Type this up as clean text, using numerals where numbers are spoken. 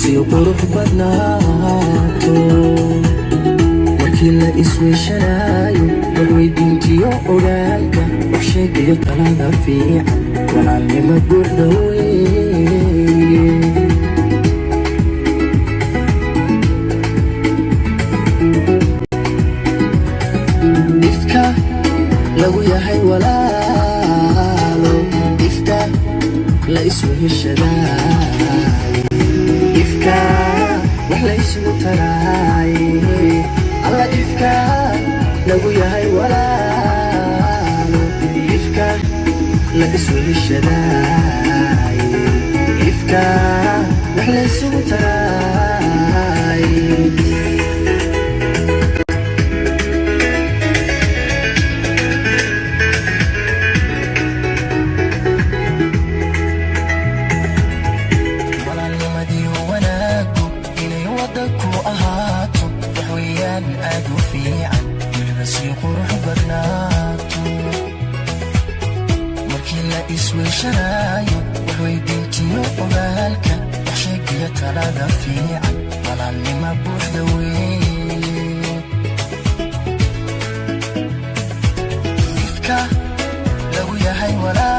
sii qurux badnaato markii la isweeshanayo warweydiintiyo ogaalka waxsheegiyo talada fiican walaalnimo buuxda weeye ifka lagu yahay walaalo ifka la isweheshadaay ifka wax la isugu taraay alla ifka lagu yahay walaalo ifka la isweheshadaay ifka wax la isugu taraay markii la isweeshanayo waxweydiintiyo ogaalka waxsheegiyo talada fiican walaalnimo buuxda weeye ifka lagu yahay walaal